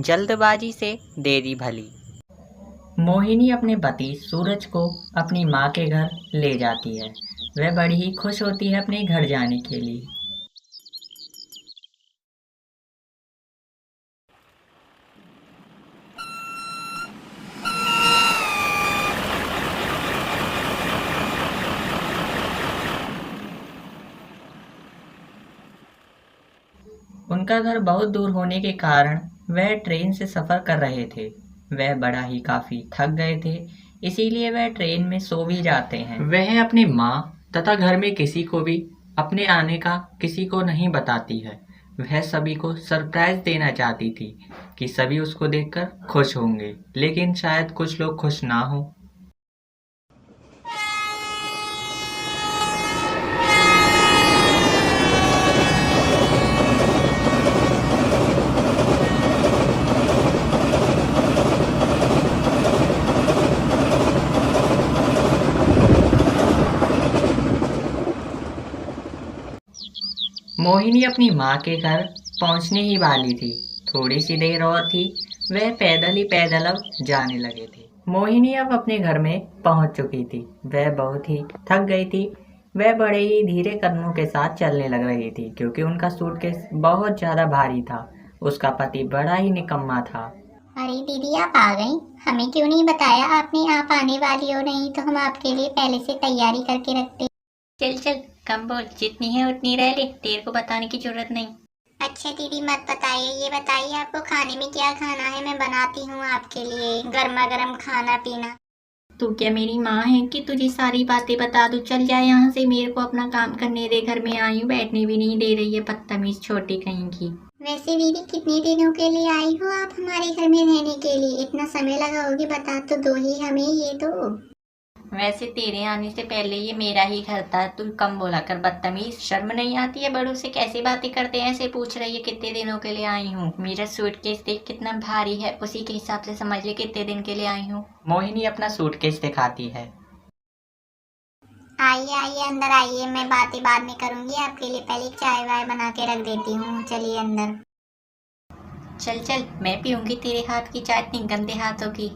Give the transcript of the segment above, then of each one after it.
जल्दबाजी से देरी भली। मोहिनी अपने पति सूरज को अपनी माँ के घर ले जाती है। वह बड़ी ही खुश होती है अपने घर जाने के लिए। उनका घर बहुत दूर होने के कारण वह ट्रेन से सफ़र कर रहे थे। वह बड़ा ही काफ़ी थक गए थे, इसीलिए वह ट्रेन में सो भी जाते हैं। वह अपनी माँ तथा घर में किसी को भी अपने आने का किसी को नहीं बताती है। वह सभी को सरप्राइज देना चाहती थी कि सभी उसको देखकर खुश होंगे, लेकिन शायद कुछ लोग खुश ना हो। मोहिनी अपनी माँ के घर पहुँचने ही वाली थी। थोड़ी सी देर और थी, वह पैदल ही पैदल अब जाने लगे थे। मोहिनी अब अपने घर में पहुँच चुकी थी। वह बहुत ही थक गई थी। वह बड़े ही धीरे कदमों के साथ चलने लग रही थी, क्योंकि उनका सूटकेस बहुत ज़्यादा भारी था। उसका पति बड़ा ही निकम्मा था। अरे दीदी, आप आ गई। हमें क्यों नहीं बताया आपने? आप आने वाली हो, नहीं तो हम आपके लिए पहले से तैयारी करके रखते। चल चल, कम बोल, जितनी है उतनी रह ले, तेरे को बताने की जरूरत नहीं। अच्छा दीदी मत बताइए, ये बताइए आपको खाने में क्या खाना है, मैं बनाती हूँ आपके लिए गर्मा गर्म खाना पीना। तू क्या मेरी माँ है कि तुझे सारी बातें बता दूँ? चल जाए यहाँ से, मेरे को अपना काम करने दे। घर में आई हूँ, बैठने भी नहीं दे रही है, बदतमीज छोटी कहीं की। वैसे दीदी कितने दिनों के लिए आई हो आप हमारे घर में रहने के लिए? इतना समय लगाओगे? बता तो दो ही हमें ये तो। वैसे तेरे आने से पहले ये मेरा ही घर था। तू कम बोला कर, बदतमीज। शर्म नहीं आती है? बड़ों से कैसी बातें करते हैं? ऐसे पूछ रही है कितने दिनों के लिए आई हूँ। मेरा सूटकेस देख कितना भारी है, उसी के हिसाब से समझ ले कितने दिन के लिए आई हूँ। मोहिनी अपना सूटकेस दिखाती है। आइए आइए अंदर आइए, मैं बातें बाद में करूंगी आपके लिए, पहले चाय वाय बना के रख देती हूँ। चलिए अंदर। चल चल, मैं पीऊंगी तेरे हाथ की चाय, इतनी गंदे हाथों की।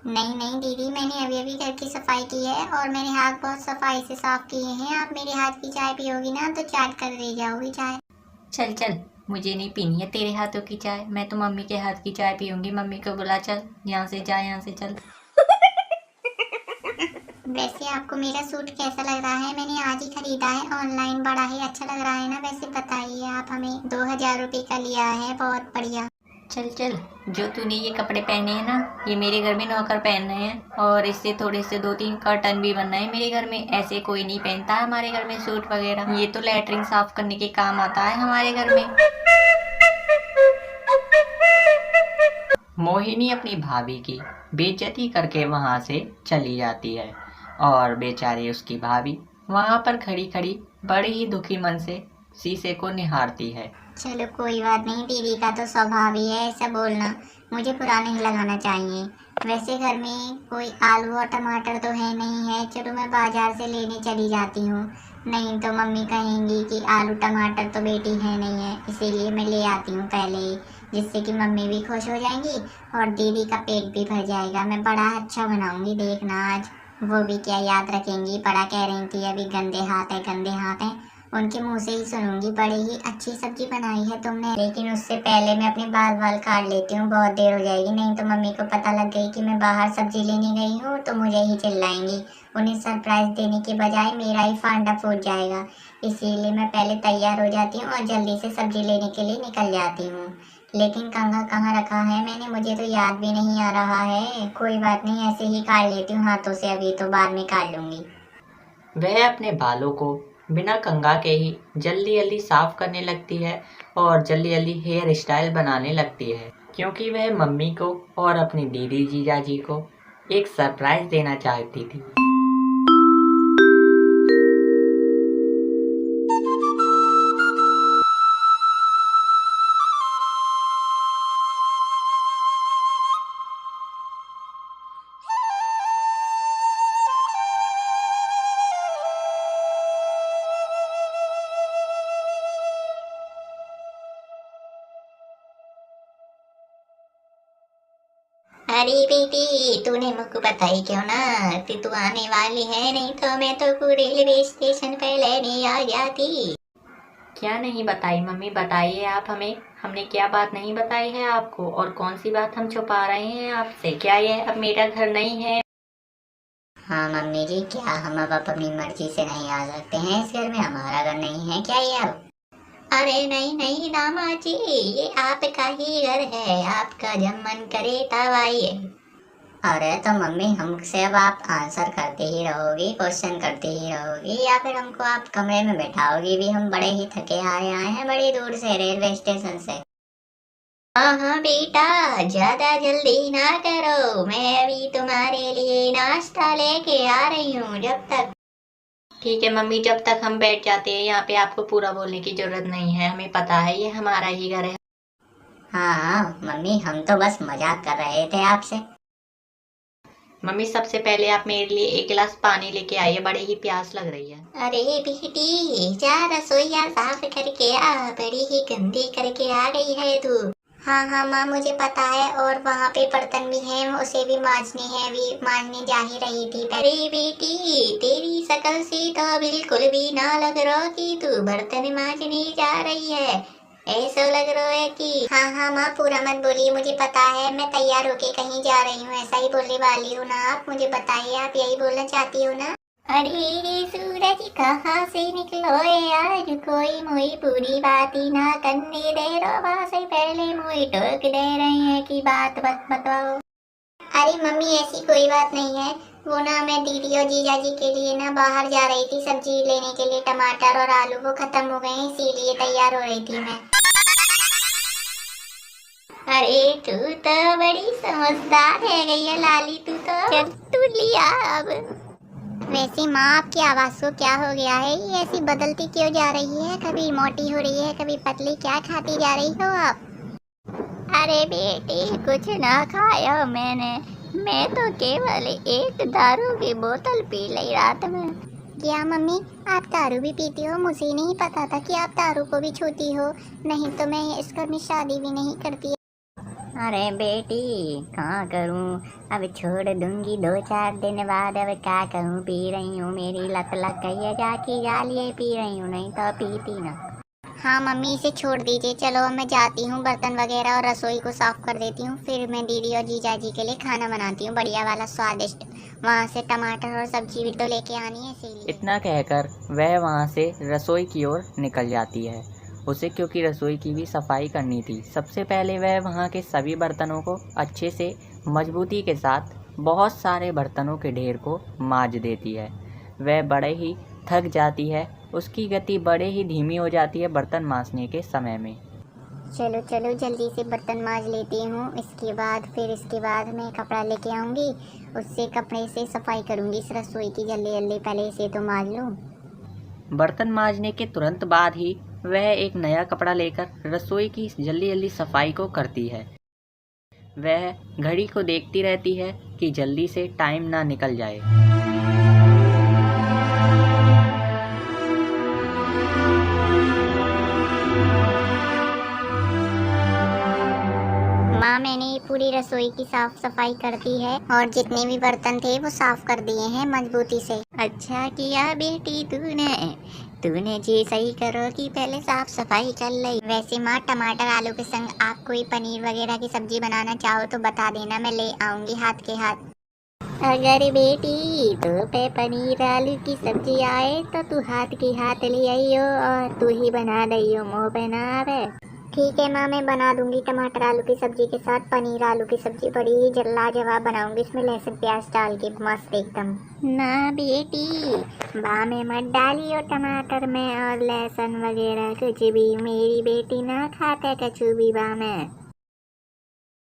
नहीं नहीं दीदी, मैंने अभी अभी घर की सफाई की है और मैंने हाथ बहुत सफाई से साफ किए हैं। आप मेरे हाथ की चाय पियोगी ना तो चाट कर दे जाओगी चाय। चल चल, मुझे नहीं पीनी है तेरे हाथों की चाय। मैं तो मम्मी के हाथ की चाय पीऊंगी। मम्मी को बुला, चल यहाँ से जा, यहाँ से चल। वैसे आपको मेरा सूट कैसा लग रहा है? मैंने आज ही खरीदा है ऑनलाइन, बड़ा ही अच्छा लग रहा है ना? वैसे बताइए, आप हमें 2000 रुपये का लिया है, बहुत बढ़िया। चल चल, जो तूने ये कपड़े पहने हैं ना, ये मेरे घर में नौकर पहन रहे हैं, और इससे थोड़े से 2-3 कर्टन भी बनना है मेरे घर में। ऐसे कोई नहीं पहनता है हमारे घर में सूट वगैरह। ये तो लैट्रिन साफ करने के काम आता है हमारे घर में। मोहिनी अपनी भाभी की बेइज्जती करके वहाँ से चली जाती है और बेचारी उसकी भाभी वहाँ पर खड़ी खड़ी बड़े ही दुखी मन से शीशे को निहारती है। चलो कोई बात नहीं, दीदी का तो स्वभाव ही है ऐसा बोलना। मुझे बुरा नहीं लगाना चाहिए। वैसे घर में कोई आलू और टमाटर तो है नहीं है, चलो मैं बाजार से लेने चली जाती हूँ। नहीं तो मम्मी कहेंगी कि आलू टमाटर तो बेटी है नहीं है, इसीलिए मैं ले आती हूँ पहले ही, जिससे कि मम्मी भी खुश हो जाएंगी और दीदी का पेट भी भर जाएगा। मैं बड़ा अच्छा बनाऊंगी, देखना आज। वो भी क्या याद रखेंगी, बड़ा कह रही थी अभी गंदे हाथ है गंदे हाथ है। उनके मुंह से ही सुनूंगी, बड़ी ही अच्छी सब्जी बनाई है तुमने। लेकिन उससे पहले मैं अपने बाल बाल काट लेती हूँ, बहुत देर हो जाएगी, नहीं तो मम्मी को पता लग गई कि मैं बाहर सब्जी लेने गई हूँ तो मुझे ही चिल्लाएंगी। उन्हें सरप्राइज देने के बजाय मेरा ही फांडा फूट जाएगा। इसीलिए मैं पहले तैयार हो जाती हूँ और जल्दी से सब्जी लेने के लिए निकल जाती हूँ। लेकिन कंघा कहाँ रखा है मैंने, मुझे तो याद भी नहीं आ रहा है। कोई बात नहीं, ऐसे ही काट लेती हूँ हाथों से, अभी तो बाद में काट लूंगी। वह अपने बालों को बिना कंघा के ही जल्दी जल्दी साफ करने लगती है और जल्दी जल्दी हेयर स्टाइल बनाने लगती है, क्योंकि वह मम्मी को और अपनी दीदी जीजा जी को एक सरप्राइज देना चाहती थी। अरे बेटी तूने मुझको बताई क्यों ना कि तू आने वाली है, नहीं तो मैं तो रेलवे स्टेशन पे लेने आ जाती। क्या नहीं बताई मम्मी, बताइए आप हमें, हमने क्या बात नहीं बताई है आपको, और कौन सी बात हम छुपा रहे हैं आपसे? क्या यह अब मेरा घर नहीं है? हाँ मम्मी जी, क्या हम अब अपनी मर्जी से नहीं आ सकते हैं इस घर में? हमारा घर नहीं है क्या ये अब? अरे नहीं नहीं दामाद जी, ये आपका ही घर है, आपका जब मन करे तब आइए। अरे तो मम्मी हमसे अब आप आंसर करते ही रहोगी, क्वेश्चन करते ही रहोगी, या फिर हमको आप कमरे में बैठाओगी भी? हम बड़े ही थके आए हैं बड़ी दूर से रेलवे स्टेशन से। हाँ हाँ बेटा, ज्यादा जल्दी ना करो, मैं अभी तुम्हारे लिए नाश्ता लेके आ रही हूँ। जब तक ठीक है मम्मी, जब तक हम बैठ जाते हैं यहाँ पे आपको पूरा बोलने की जरूरत नहीं है, हमें पता है ये हमारा ही घर है। हाँ मम्मी, हम तो बस मजाक कर रहे थे आपसे। मम्मी सबसे पहले आप मेरे लिए एक गिलास पानी लेके आइए, बड़ी ही प्यास लग रही है। अरे बेटी जा रसोईया साफ करके आ, बड़ी ही गंदी करके आ गई है तू। हाँ हाँ माँ मुझे पता है, और वहाँ पे बर्तन भी हैं, उसे भी मांजने हैं, भी मांजने जा ही रही थी। अरे बेटी तेरी शक्ल से तो बिल्कुल भी ना लग रहा कि तू बर्तन मांजने जा रही है, ऐसा लग रहा है कि। हाँ हाँ माँ पूरा मत बोलिए, मुझे पता है मैं तैयार होके कहीं जा रही हूँ, ऐसा ही बोलने वाली हूँ ना आप? मुझे बताइए, आप यही बोलना चाहती हो ना? अरे सूरज कहाँ से निकलो आज, कोई मुई पूरी बात ही ना करने दे रहा से पहले मुई टोक दे रही है कि बात बत बताओ। अरे मम्मी ऐसी कोई बात नहीं है, वो ना मैं दीदी और जीजा जी के लिए ना बाहर जा रही थी सब्जी लेने के लिए, टमाटर और आलू वो खत्म हो गए हैं, इसीलिए तैयार हो रही थी मैं। अरे तू तो बड़ी समझदार है गई है लाली, तू तो चल तू लिया अब। वैसे माँ आपकी आवाज़ को क्या हो गया है, ये ऐसी बदलती क्यों जा रही है? कभी मोटी हो रही है कभी पतली, क्या खाती जा रही हो आप? अरे बेटी कुछ ना खाया मैंने, मैं तो केवल एक दारू की बोतल पी ली रात में। क्या मम्मी आप दारू भी पीती हो? मुझे नहीं पता था कि आप दारू को भी छूती हो, नहीं तो मैं इस घर में शादी भी नहीं करती। अरे बेटी कहाँ करूँ, अब छोड़ दूंगी 2-4 दिन बाद, अब क्या करूँ? पी रही हूँ, मेरी लत लग गई है, जाके जालिए पी रही हूँ, नहीं तो पीती ना। हाँ मम्मी इसे छोड़ दीजिए, चलो अब मैं जाती हूँ, बर्तन वगैरह और रसोई को साफ कर देती हूँ, फिर मैं दीदी और जीजा जी के लिए खाना बनाती हूँ बढ़िया वाला स्वादिष्ट। वहाँ से टमाटर और सब्जी भी तो लेके आनी है, इसीलिए। इतना कहकर वह वहाँ से रसोई की ओर निकल जाती है। उसे क्योंकि रसोई की भी सफाई करनी थी, सबसे पहले वह वहाँ के सभी बर्तनों को अच्छे से मजबूती के साथ बहुत सारे बर्तनों के ढेर को मांज देती है। वह बड़े ही थक जाती है, उसकी गति बड़े ही धीमी हो जाती है बर्तन मांजने के समय में। चलो चलो जल्दी से बर्तन मांज लेती हूँ, इसके बाद मैं कपड़ा लेके आऊँगी, उससे कपड़े से सफाई करूँगी इस रसोई की जल्दी जल्दी, पहले इसे तो मांज लूँ। बर्तन मांजने के तुरंत बाद ही वह एक नया कपड़ा लेकर रसोई की जल्दी जल्दी सफाई को करती है। वह घड़ी को देखती रहती है कि जल्दी से टाइम ना निकल जाए। माँ मैंने पूरी रसोई की साफ सफाई कर दी है, और जितने भी बर्तन थे वो साफ कर दिए हैं मजबूती से। अच्छा किया बेटी तूने जी सही करो कि पहले साफ सफाई कर ली। वैसे माँ टमाटर आलू के संग आप कोई पनीर वगैरह की सब्जी बनाना चाहो तो बता देना, मैं ले आऊंगी हाथ के हाथ। अगर बेटी तो पे पनीर आलू की सब्जी आए तो तू हाथ के हाथ ले आइयो और तू ही बना दियो, मुँह पे ना आवे। ठीक है माँ मैं बना दूंगी, टमाटर आलू की सब्जी के साथ पनीर आलू की सब्जी बड़ी ही लाजवाब बनाऊंगी, इसमें लहसुन प्याज डाल के मस्त एकदम। ना बेटी बा में मत डालियो टमाटर में और लहसुन वगैरह कुछ भी, मेरी बेटी ना खाते कछु भी बा में।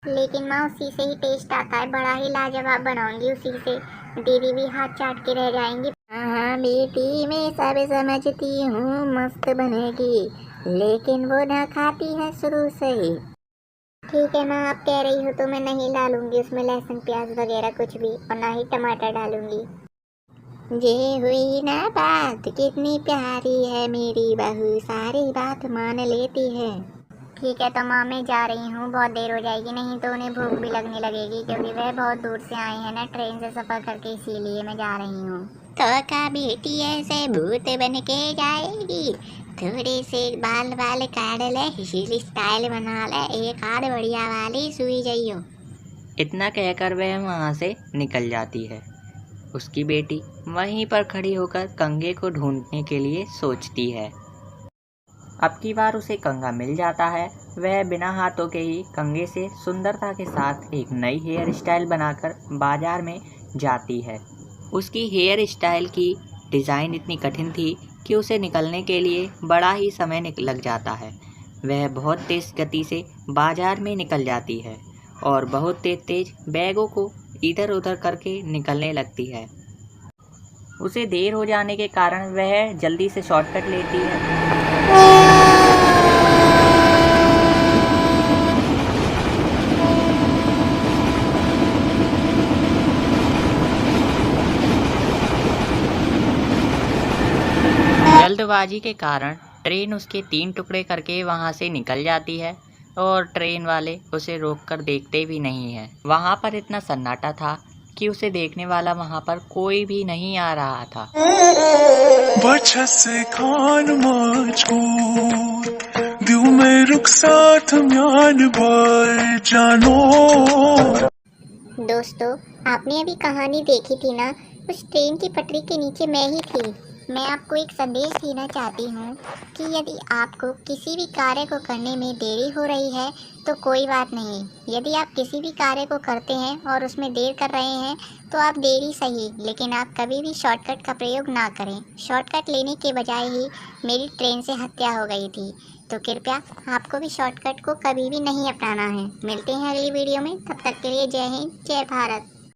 लेकिन माँ उसी से ही टेस्ट आता है, बड़ा ही लाजवाब बनाऊंगी उसी से, दीदी भी हाथ चाट के रह जाएंगी। हाँ बेटी मैं सब समझती हूँ, मस्त बनेगी, लेकिन वो ना खाती है शुरू से ही। ठीक है माँ आप कह रही हो तो मैं नहीं डालूंगी उसमें लहसुन प्याज वगैरह कुछ भी, और ना ही टमाटर डालूंगी। ये हुई ना बात, कितनी प्यारी है मेरी बहू, सारी बात मान लेती है। ठीक है तो माँ मैं जा रही हूँ, बहुत देर हो जाएगी, नहीं तो उन्हें भूख भी लगने लगेगी क्योंकि वह बहुत दूर से आए हैं ना ट्रेन से सफ़र करके, इसीलिए मैं जा रही हूँ। तो का बेटी ऐसे भूत बन के जाएगी, थोड़े से बाल बाल काट ले, हेयर स्टाइल बना ले, एक आध बढ़िया वाली सुई जाइयो। इतना कहकर वह वहाँ से निकल जाती है। उसकी बेटी वहीं पर खड़ी होकर कंघे को ढूंढने के लिए सोचती है। अब की बार उसे कंघा मिल जाता है। वह बिना हाथों के ही कंघे से सुंदरता के साथ एक नई हेयर स्टाइल बनाकर बाजार में जाती है। उसकी हेयर स्टाइल की डिज़ाइन इतनी कठिन थी कि उसे निकलने के लिए बड़ा ही समय लग जाता है। वह बहुत तेज़ गति से बाजार में निकल जाती है और बहुत तेज बैगों को इधर उधर करके निकलने लगती है। उसे देर हो जाने के कारण वह जल्दी से शॉर्टकट लेती है। जल्दबाजी के कारण ट्रेन उसके 3 टुकड़े करके वहाँ से निकल जाती है और ट्रेन वाले उसे रोककर देखते भी नहीं हैं। वहाँ पर इतना सन्नाटा था कि उसे देखने वाला वहाँ पर कोई भी नहीं आ रहा था। बचसे खान मजबूर दिल में रुखसात म्यान बार जानो। दोस्तों आपने अभी कहानी देखी थी ना, उस ट्रेन की पटरी के नीचे मैं ही थी। मैं आपको एक संदेश देना चाहती हूँ कि यदि आपको किसी भी कार्य को करने में देरी हो रही है तो कोई बात नहीं। यदि आप किसी भी कार्य को करते हैं और उसमें देर कर रहे हैं तो आप देरी सही, लेकिन आप कभी भी शॉर्टकट का प्रयोग ना करें। शॉर्टकट लेने के बजाय ही मेरी ट्रेन से हत्या हो गई थी, तो कृपया आपको भी शॉर्टकट को कभी भी नहीं अपनाना है। मिलते हैं अगली वीडियो में, तब तक के लिए जय हिंद, जय भारत।